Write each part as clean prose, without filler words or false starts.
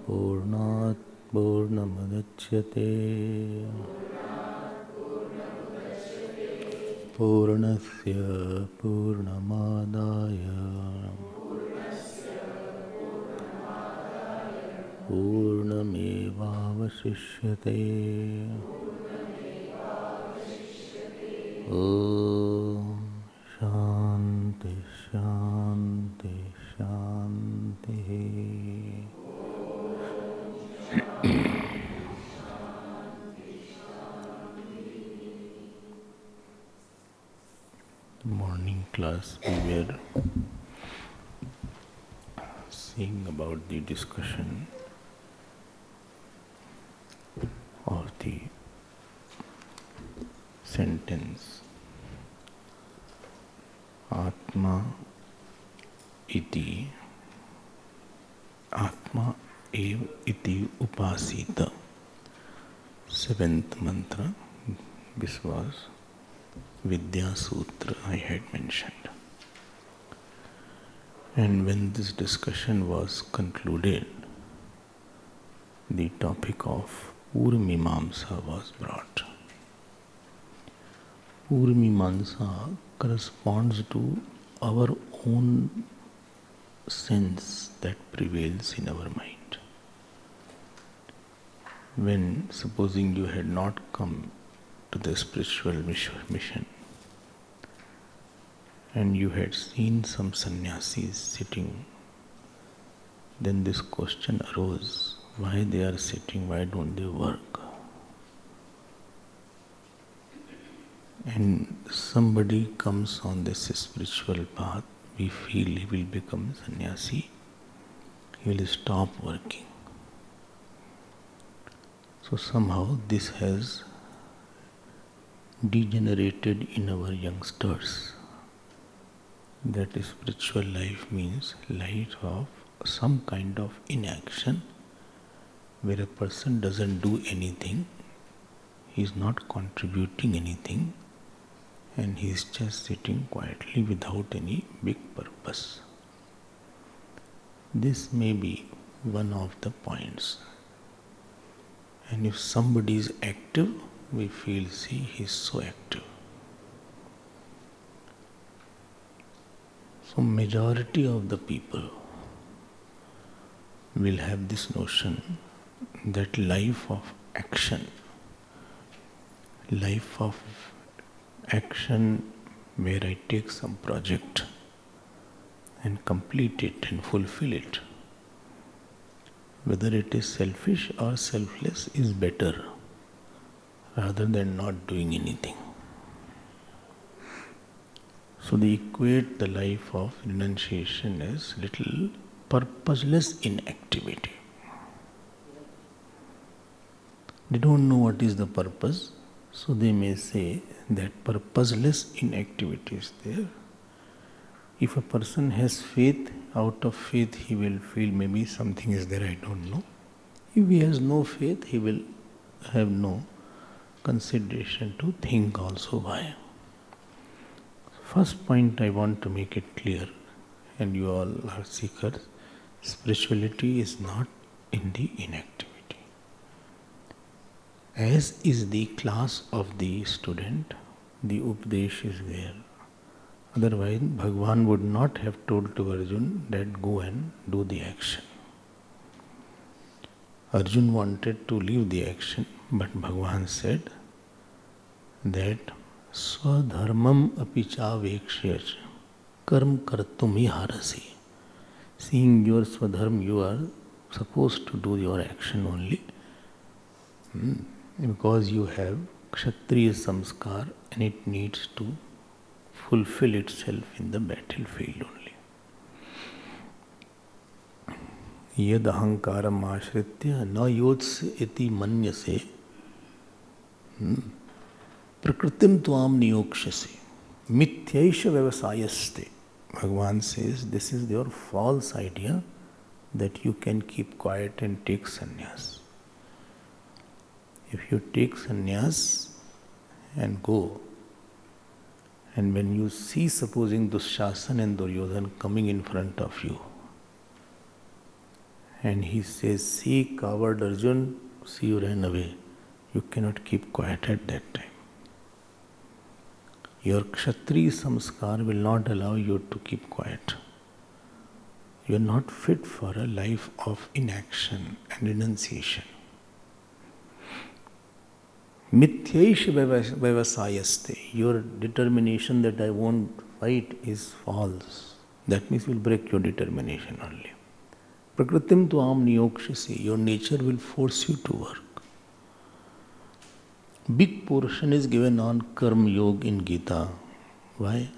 Purnat Purnamudachyate Purnasya Purnamadaya Purnamevavashishyate. Om Shanti Shanti Shanti. Morning class, we were seeing about the discussion of the sentence Atma iti Atma ev iti upasita. Seventh mantra. This was Vidya Sutra I had mentioned. And when this discussion was concluded, the topic of Purmimamsa was brought. Purmimamsa corresponds to our own sense that prevails in our mind. When, supposing you had not come to the spiritual mission and you had seen some sannyasis sitting, then this question arose, why they are sitting, why don't they work? And somebody comes on this spiritual path, we feel he will become sannyasi, he will stop working. So somehow this has degenerated in our youngsters, that spiritual life means life of some kind of inaction, where a person doesn't do anything, he is not contributing anything, and he is just sitting quietly without any big purpose. This may be one of the points. And if somebody is active, we feel, see, he is so active. So majority of the people will have this notion that life of action where I take some project and complete it and fulfill it, whether it is selfish or selfless, is better rather than not doing anything. So they equate the life of renunciation as little purposeless inactivity. They don't know what is the purpose, so they may say that purposeless inactivity is there. If a person has faith, out of faith he will feel maybe something is there, I don't know. If he has no faith, he will have no consideration to think also why. First point I want to make it clear, and you all are seekers, spirituality is not in the inactivity. As is the class of the student, the Upadesh is there. Otherwise, Bhagavan would not have told to Arjuna that go and do the action. Arjuna wanted to leave the action, but Bhagavan said that svadharmam apichavekshya karm kartum iharasi. Seeing your swadharma, you are supposed to do your action only. Because you have kshatriya samskar and it needs to fulfill itself in the battlefield only. Yad ahankaram ashritya na yots iti manyase prakritim tuam niyokshase mityaisha vyavasayaste. Bhagavan says this is your false idea that you can keep quiet and take sannyas. If you take sannyas and go, and when you see, supposing Dushasana and Duryodhana coming in front of you, And he says, see, coward Arjun, see, you ran away. You cannot keep quiet at that time. Your Kshatriya samskar will not allow you to keep quiet. You are not fit for a life of inaction and renunciation. Mityaish vaivasayaste. Your determination that I won't fight is false. That means you will break your determination only. Prakritim tuam niyokshasi. Your nature will force you to work. Big portion is given on Karma Yoga in Gita. Why?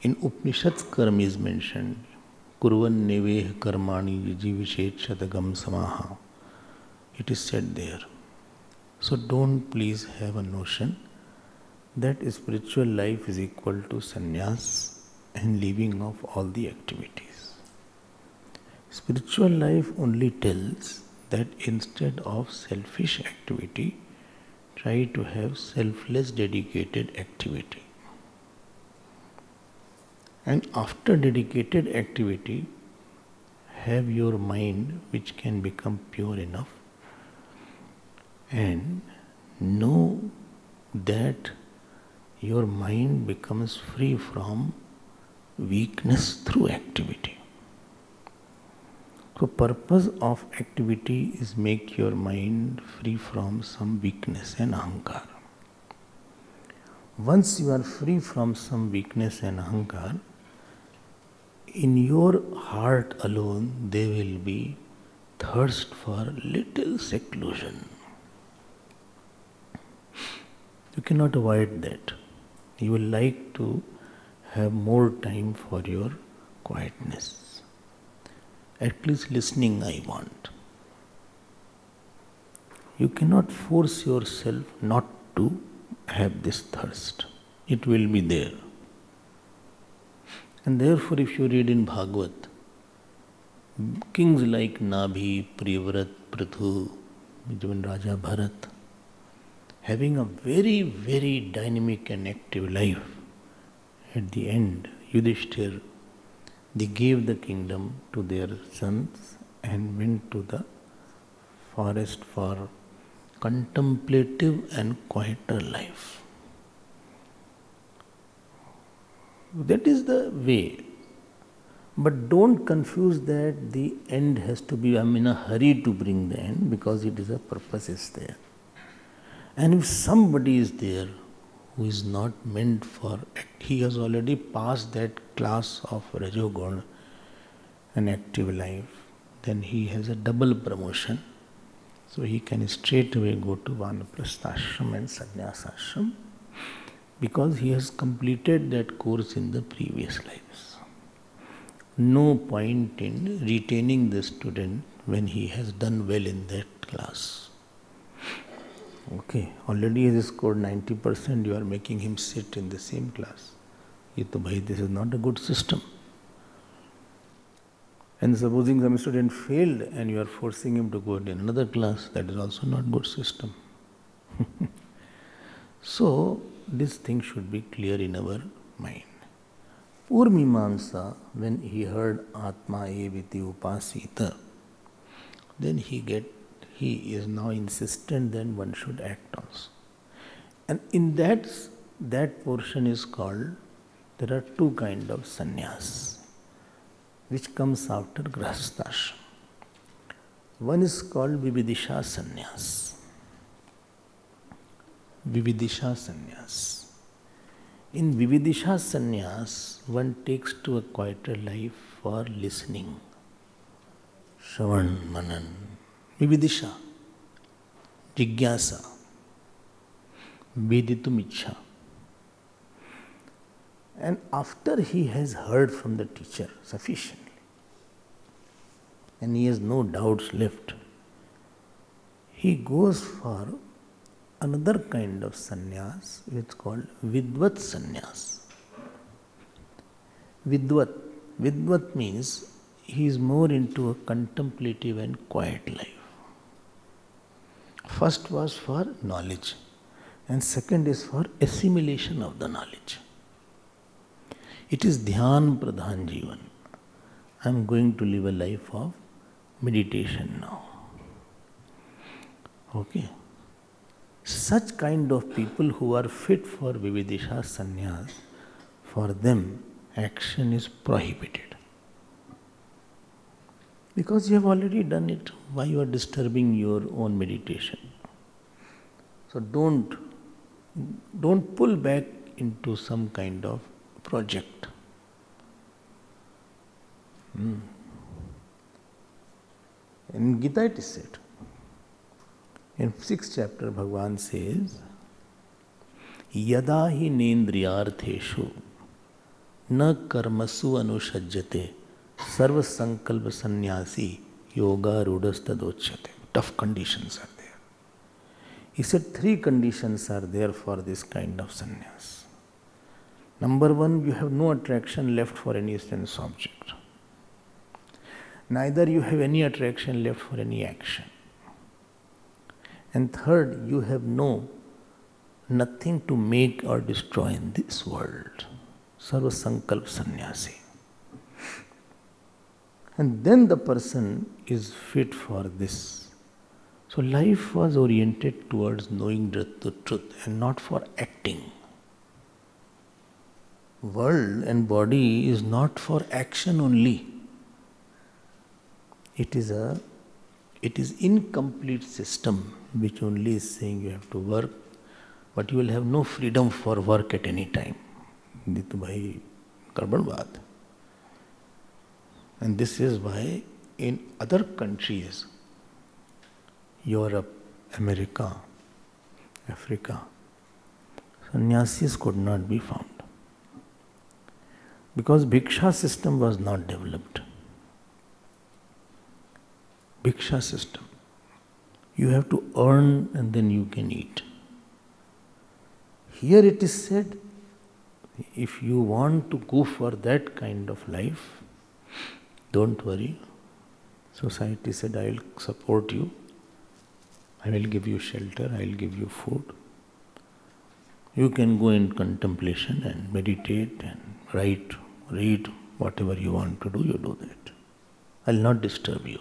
In Upanishads, Karma is mentioned. Kurvan neveh karmani jivishet shatagam samaha. It is said there. So don't please have a notion that spiritual life is equal to sannyas and leaving of all the activities. Spiritual life only tells that instead of selfish activity, try to have selfless dedicated activity. And after dedicated activity, have your mind which can become pure enough and know that your mind becomes free from weakness through activity. So purpose of activity is make your mind free from some weakness and ahankar. Once you are free from some weakness and ahankar, in your heart alone there will be thirst for little seclusion. You cannot avoid that. You will like to have more time for your quietness. At least listening I want. You cannot force yourself not to have this thirst. It will be there. And therefore if you read in Bhagavad, kings like Nabhi, Priyavrat, Prithu, even Raja Bharat, having a very, very dynamic and active life, at the end, Yudhishthir, they gave the kingdom to their sons and went to the forest for contemplative and quieter life. That is the way. But don't confuse that the end has to be, I'm in a hurry to bring the end, because it is a purpose is there. And if somebody is there who is not meant for, he has already passed that class of Rajogun, an active life, then he has a double promotion. So he can straight away go to Vanaprastha ashram and Sanyas ashram, because he has completed that course in the previous lives. No point in retaining the student when he has done well in that class. Okay, already he has scored 90%, you are making him sit in the same class. This is not a good system. And supposing some student failed and you are forcing him to go in another class, that is also not good system. So, this thing should be clear in our mind. Purmimamsa, when he heard Atma eviti upasita, then he is now insistent that one should act also. And in that portion is called, there are two kinds of sannyas, which comes after grahasthashram. One is called Vividisha Sannyasa. Vividisha Sannyasa. In Vividisha Sannyasa, one takes to a quieter life for listening. Shravanam, mananam, Vividisha, Jigyasa, Veditum Ichha. And after he has heard from the teacher sufficiently, and he has no doubts left, he goes for another kind of sannyas, which is called Vidvat Sannyas. Vidvat means he is more into a contemplative and quiet life. First was for knowledge, and second is for assimilation of the knowledge. It is Dhyan Pradhan Jivan. I am going to live a life of meditation now. Okay. Such kind of people who are fit for Vividisha Sannyas, for them action is prohibited. Because you have already done it, why you are disturbing your own meditation? So don't pull back into some kind of project. In Gita it is said. In 6th chapter, Bhagavan says, Yada hi nendriyartheshu na karmasu anushajyate sarva sankalpa sannyasi yoga rudhastadochyate. Tough conditions are there. He said 3 conditions are there for this kind of sannyas. Number 1, you have no attraction left for any sense object. Neither you have any attraction left for any action. And third, you have nothing to make or destroy in this world. Sarva sankalp sannyasi. And then the person is fit for this. So life was oriented towards knowing the truth and not for acting. World and body is not for action only. It is incomplete system which only is saying you have to work, but you will have no freedom for work at any time. And this is why in other countries, Europe, America, Africa, sannyasis could not be found. Because bhiksha system was not developed. Bhiksha system. You have to earn and then you can eat. Here it is said, if you want to go for that kind of life, don't worry. Society said, I will support you. I will give you shelter. I will give you food. You can go in contemplation and meditate and write, read, whatever you want to do, you do that. I will not disturb you.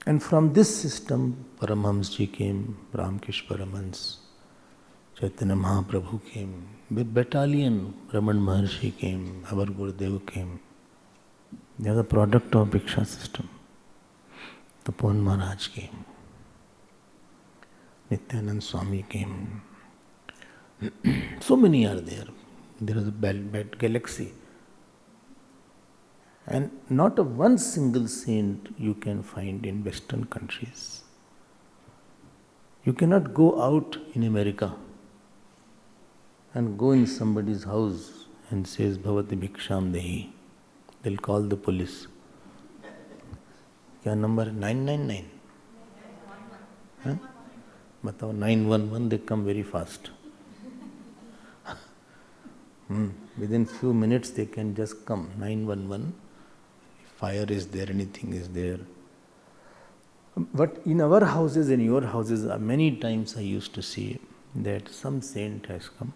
And from this system, Paramahamsji came, Ramkrishna Paramhans, Chaitanya Mahaprabhu came, with battalion, Raman Maharshi came, our Gurudev came. They are the product of Bhiksha system. Tapan Maharaj came. Nityanand Swami came. So many are there. There is a bad galaxy. And not a one single saint you can find in Western countries. You cannot go out in America and go in somebody's house and says, Bhavati Bhiksham Dehi. They'll call the police. Kya number? 999? Huh? Batao, 911, they come very fast. Within few minutes they can just come. 911. Fire is there, anything is there. But in our houses, in your houses, many times I used to see that some saint has come.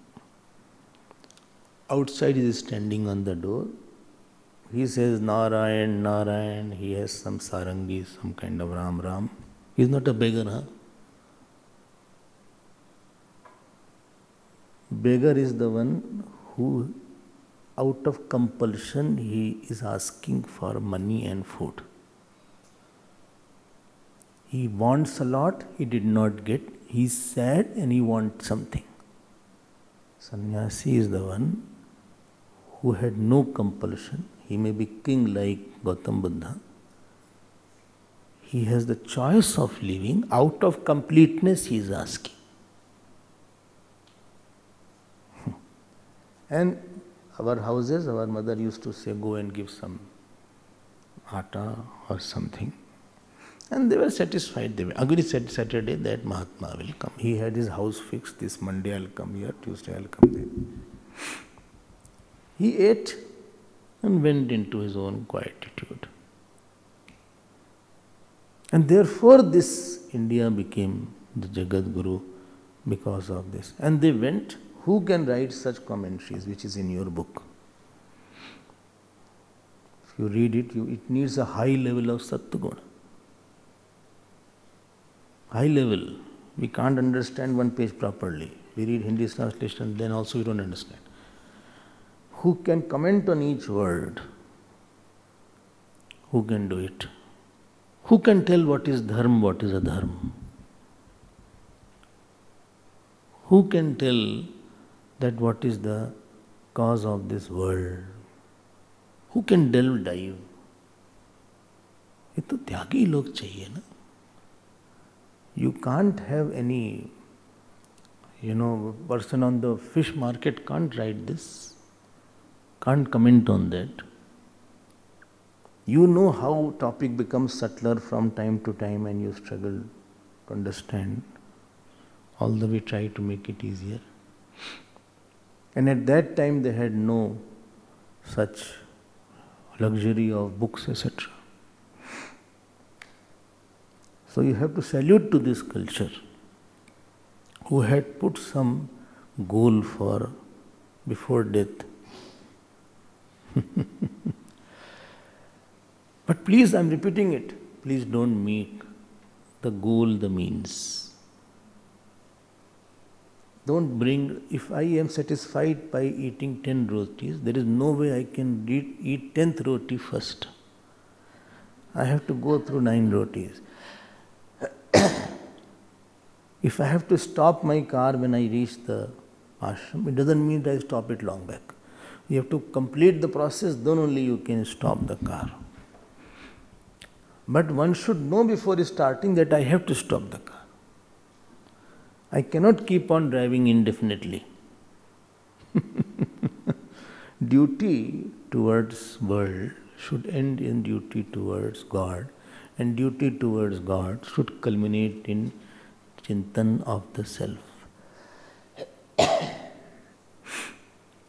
Outside he is standing on the door. He says Narayan, Narayan. He has some sarangi, some kind of Ram Ram. He is not a beggar, huh? Beggar is the one who, out of compulsion, he is asking for money and food. He wants a lot, he did not get. He is sad and he wants something. Sannyasi is the one who had no compulsion. He may be king like Gautam Buddha. He has the choice of living. Out of completeness he is asking. And our houses, our mother used to say, go and give some atta or something. And they were satisfied. They were agreed Saturday that Mahatma will come. He had his house fixed. This Monday I'll come here, Tuesday I'll come there. He ate and went into his own quietude. And therefore this India became the Jagat Guru because of this. And they went. Who can write such commentaries which is in your book? If you read it, it needs a high level of Sattva-guna. High level. We can't understand one page properly. We read Hindi translation, then also we don't understand. Who can comment on each word? Who can do it? Who can tell what is dharma, what is adharma? Who can tell that what is the cause of this world? Who can dive? ये तो त्यागी लोग चाहिए ना. You can't have any, person on the fish market can't write this, can't comment on that. You know how topic becomes subtler from time to time and you struggle to understand, although we try to make it easier. And at that time they had no such luxury of books, etc. So you have to salute to this culture who had put some goal for before death. But please, I am repeating it, please don't make the goal the means. Don't bring, if I am satisfied by eating 10 rotis, there is no way I can eat 10th roti first. I have to go through 9 rotis. If I have to stop my car when I reach the ashram, it doesn't mean that I stop it long back. You have to complete the process, then only you can stop the car. But one should know before starting that I have to stop the car. I cannot keep on driving indefinitely. Duty towards world should end in duty towards God, and duty towards God should culminate in Chintan of the self.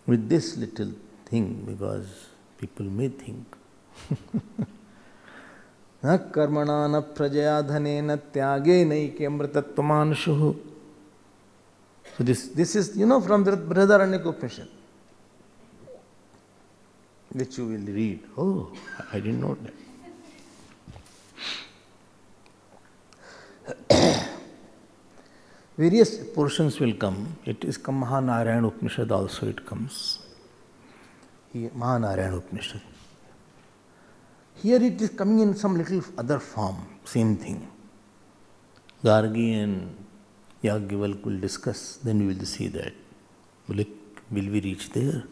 With this little thing, because people may think, na karmana na prajaya dhane na tyage naike amritatvamanushuhu. So this is, from the Brihadaranyaka Upanishad, which you will read. Oh, I didn't know that. Various portions will come. It is Mahanarayana Upanishad also it comes. Here, Mahanarayana Upanishad. Here it is coming in some little other form, same thing. Gargi and Yagyavalk will discuss, then we will see that. Will we reach there?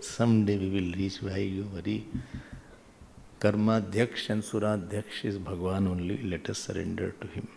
Someday we will reach, why you worry? Karma Dhyaksha and Suradhyaksh is Bhagavan only, let us surrender to him.